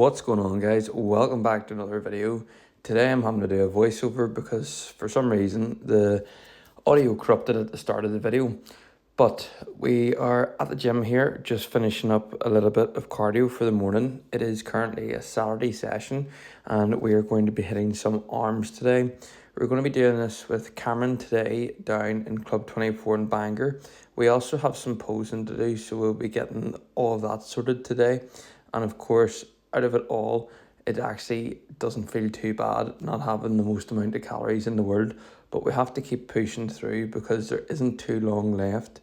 What's going on, guys? Welcome back to another video. Today I'm having to do a voiceover because for some reason the audio corrupted at the start of the video. But we are at the gym here, just finishing up a little bit of cardio for the morning. It is currently a Saturday session and we are going to be hitting some arms today. We're going to be doing this with Cameron today down in Club 24 in Bangor. We also have some posing to do, so we'll be getting all of that sorted today. And of course, out of it all, it actually doesn't feel too bad not having the most amount of calories in the world, but we have to keep pushing through because there isn't too long left.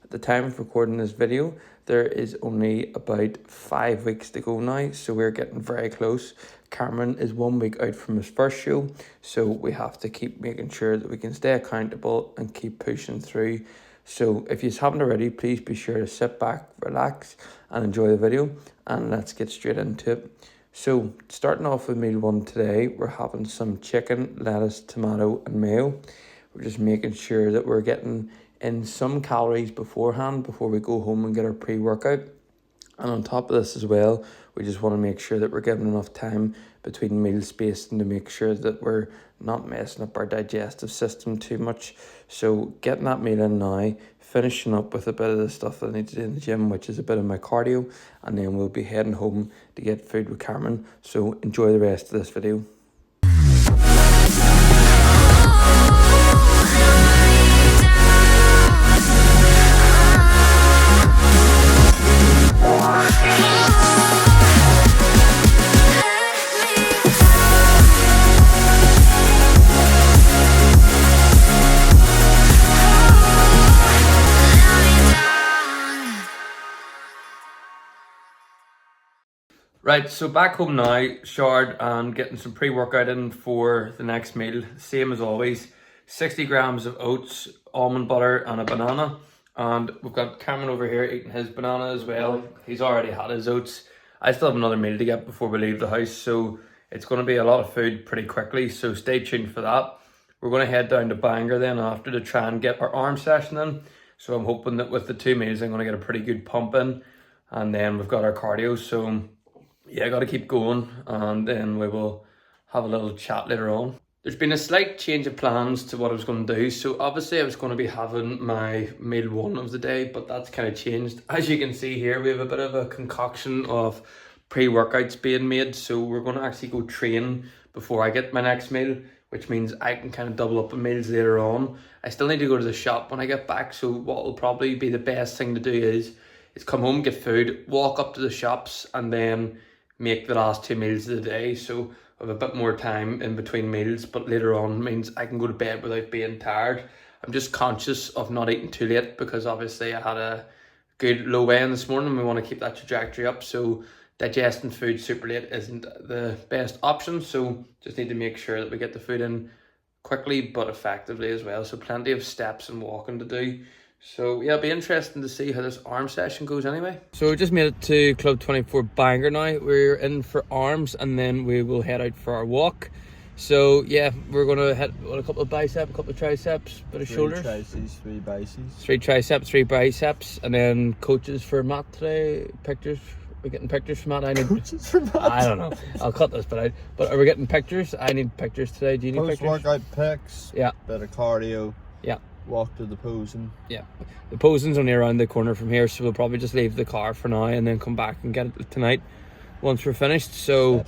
At the time of recording this video, there is only about 5 weeks to go now, so we're getting very close. Cameron is 1 week out from his first show, so we have to keep making sure that we can stay accountable and keep pushing through. So if you haven't already, please be sure to sit back, relax and enjoy the video, and let's get straight into it. So starting off with meal one today, we're having some chicken, lettuce, tomato and mayo. We're just making sure that we're getting in some calories beforehand before we go home and get our pre-workout. And on top of this as well, we just want to make sure that we're giving enough time between meal spacing to make sure that we're not messing up our digestive system too much. So getting that meal in now, finishing up with a bit of the stuff that I need to do in the gym, which is a bit of my cardio, and then we'll be heading home to get food with Cameron. So enjoy the rest of this video. Right, so back home now, showered and getting some pre-workout in for the next meal. Same as always, 60 grams of oats, almond butter and a banana. And we've got Cameron over here eating his banana as well. He's already had his oats. I still have another meal to get before we leave the house, so it's going to be a lot of food pretty quickly, so stay tuned for that. We're going to head down to Bangor then after to try and get our arm session in. So I'm hoping that with the 2 meals I'm going to get a pretty good pump in. And then we've got our cardio, so yeah, I got to keep going, and then we will have a little chat later on. There's been a slight change of plans to what I was going to do. So obviously I was going to be having my meal one of the day, but that's kind of changed. As you can see here, we have a bit of a concoction of pre-workouts being made. So we're going to actually go train before I get my next meal, which means I can kind of double up on meals later on. I still need to go to the shop when I get back. So what will probably be the best thing to do is come home, get food, walk up to the shops, and then make the last 2 meals of the day. So I have a bit more time in between meals, but later on means I can go to bed without being tired. I'm just conscious of not eating too late because obviously I had a good low weigh-in this morning and we want to keep that trajectory up. So digesting food super late isn't the best option. So just need to make sure that we get the food in quickly but effectively as well. So plenty of steps and walking to do. So yeah, it'll be interesting to see how this arm session goes anyway. So we just made it to Club 24 Bangor now. We're in for arms and then we will head out for our walk. So yeah, we're going to hit a couple of biceps, a couple of triceps, bit of shoulders. 3 triceps, 3 biceps. 3 triceps, 3 biceps, and then coaches for Matt today. Pictures. We're getting pictures for Matt. I need coaches for Matt. I don't know. I'll cut this bit out. But are we getting pictures? I need pictures today. Do you need pictures? Post-workout pics. Yeah. Bit of cardio. Yeah. Walk to the posing. Yeah, the posing's only around the corner from here, so we'll probably just leave the car for now and then come back and get it tonight once we're finished. So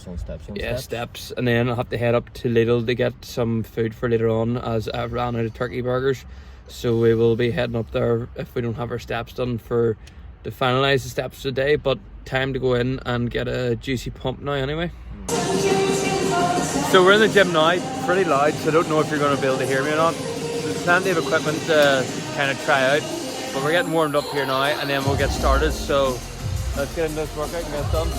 steps, and then I'll have to head up to Lidl to get some food for later on, as I've ran out of turkey burgers. So we will be heading up there if we don't have our steps done to finalize the steps today. But time to go in and get a juicy pump now anyway. So we're in the gym now, pretty loud, so I don't know if you're going to be able to hear me or not. There's plenty of equipment to kind of try out, but we're getting warmed up here now and then we'll get started. So let's get into this workout and get it done.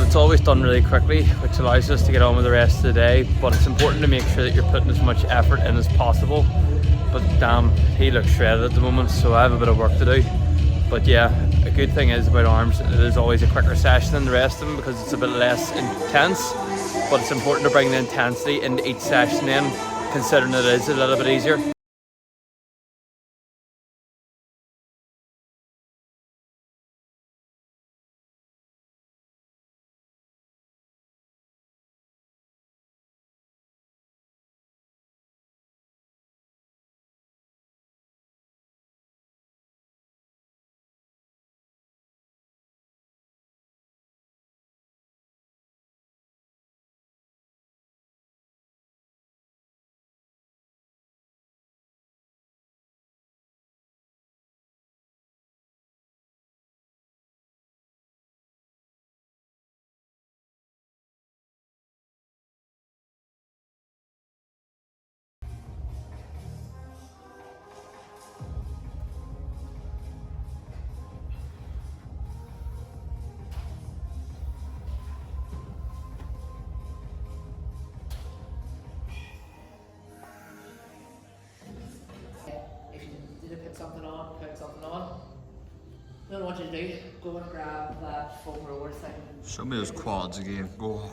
that it's always done really quickly, which allows us to get on with the rest of the day, but it's important to make sure that you're putting as much effort in as possible. But damn, he looks shredded at the moment, so I have a bit of work to do. But yeah, a good thing is about arms, it is always a quicker session than the rest of them because it's a bit less intense, but it's important to bring the intensity into each session in, considering it is a little bit easier. If you need to put something on, put something on. I don't know what you do. Go and grab that foam roller thing. Show me those quads again. Go.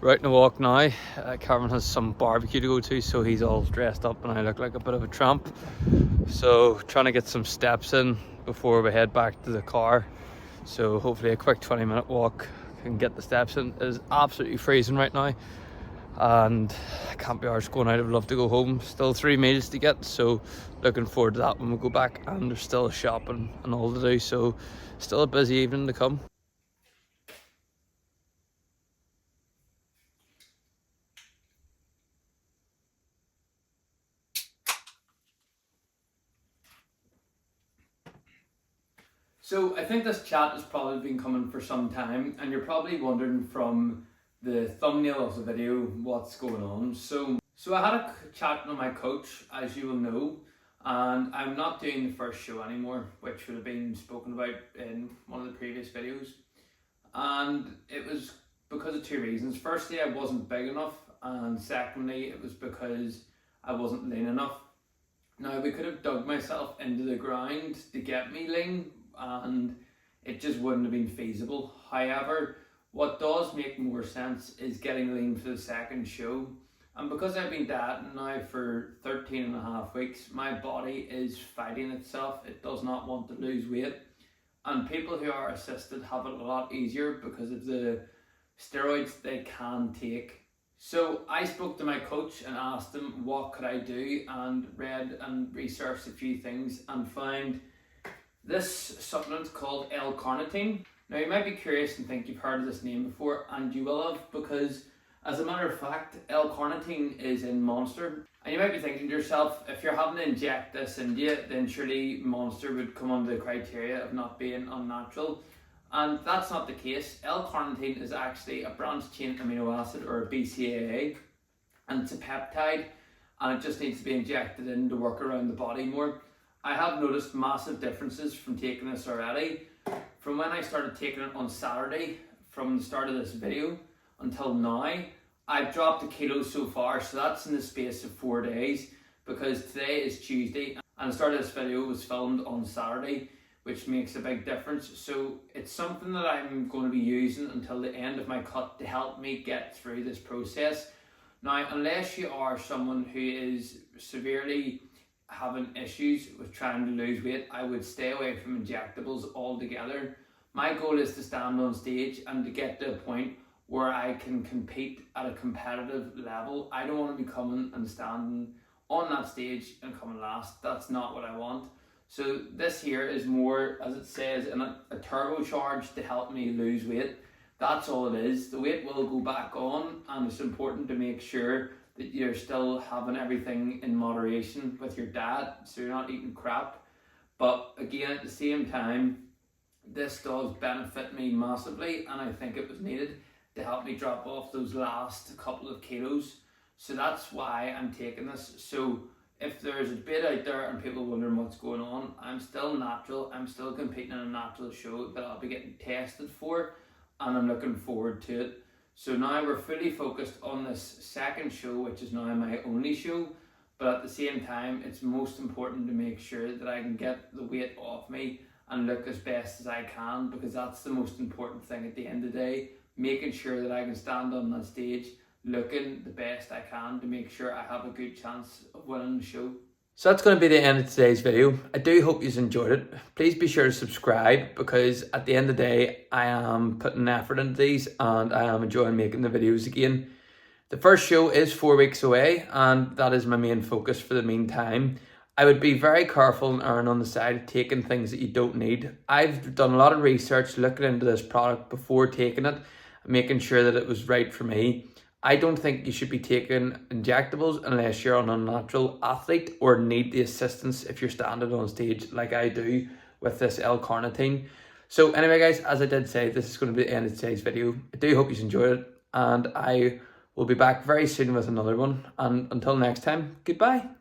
Right in the walk now. Cameron has some barbecue to go to, so he's all dressed up and I look like a bit of a tramp. So trying to get some steps in before we head back to the car. So hopefully a quick 20-minute walk can get the steps in. It is absolutely freezing right now and I can't be arsed going out. I'd love to go home. Still 3 meals to get, so looking forward to that when we go back, and there's still shopping and all to do, so still a busy evening to come. So I think this chat has probably been coming for some time, and you're probably wondering from the thumbnail of the video what's going on. So I had a chat with my coach, as you will know, and I'm not doing the first show anymore, which would have been spoken about in one of the previous videos. And it was because of 2 reasons. Firstly, I wasn't big enough, and secondly, it was because I wasn't lean enough. Now, we could have dug myself into the ground to get me lean, and it just wouldn't have been feasible. However, what does make more sense is getting lean for the second show. And because I've been dieting now for 13 and a half weeks, my body is fighting itself. It does not want to lose weight. And people who are assisted have it a lot easier because of the steroids they can take. So I spoke to my coach and asked him what could I do, and read and researched a few things and found this supplement called L-carnitine. Now you might be curious and think you've heard of this name before, and you will have, because as a matter of fact, L-carnitine is in Monster. And you might be thinking to yourself, if you're having to inject this into you, then surely Monster would come under the criteria of not being unnatural. And that's not the case. L-carnitine is actually a branched chain amino acid, or a BCAA, and it's a peptide, and it just needs to be injected in to work around the body more. I have noticed massive differences from taking this already. From when I started taking it on Saturday, from the start of this video until now, I've dropped a kilo so far, so that's in the space of 4 days, because today is Tuesday and the start of this video was filmed on Saturday, which makes a big difference. So it's something that I'm going to be using until the end of my cut to help me get through this process. Now, unless you are someone who is severely having issues with trying to lose weight, I would stay away from injectables altogether. My goal is to stand on stage and to get to a point where I can compete at a competitive level. I don't want to be coming and standing on that stage and coming last. That's not what I want. So this here is more, as it says, a turbocharge to help me lose weight. That's all it is. The weight will go back on, and it's important to make sure that you're still having everything in moderation with your diet, so you're not eating crap. But again, at the same time, this does benefit me massively, and I think it was needed to help me drop off those last couple of kilos. So that's why I'm taking this. So if there's a debate out there and people wondering what's going on, I'm still natural. I'm still competing in a natural show that I'll be getting tested for, and I'm looking forward to it. So now we're fully focused on this second show, which is now my only show. But at the same time, it's most important to make sure that I can get the weight off me and look as best as I can, because that's the most important thing at the end of the day. Making sure that I can stand on that stage looking the best I can to make sure I have a good chance of winning the show. So that's going to be the end of today's video. I do hope you enjoyed it. Please be sure to subscribe, because at the end of the day, I am putting effort into these and I am enjoying making the videos again. The first show is 4 weeks away, and that is my main focus for the meantime. I would be very careful and erring on the side of taking things that you don't need. I've done a lot of research looking into this product before taking it, making sure that it was right for me. I don't think you should be taking injectables unless you're an unnatural athlete or need the assistance if you're standing on stage like I do with this L-carnitine. So anyway guys, as I did say, this is going to be the end of today's video. I do hope you enjoyed it, and I will be back very soon with another one. And until next time, goodbye.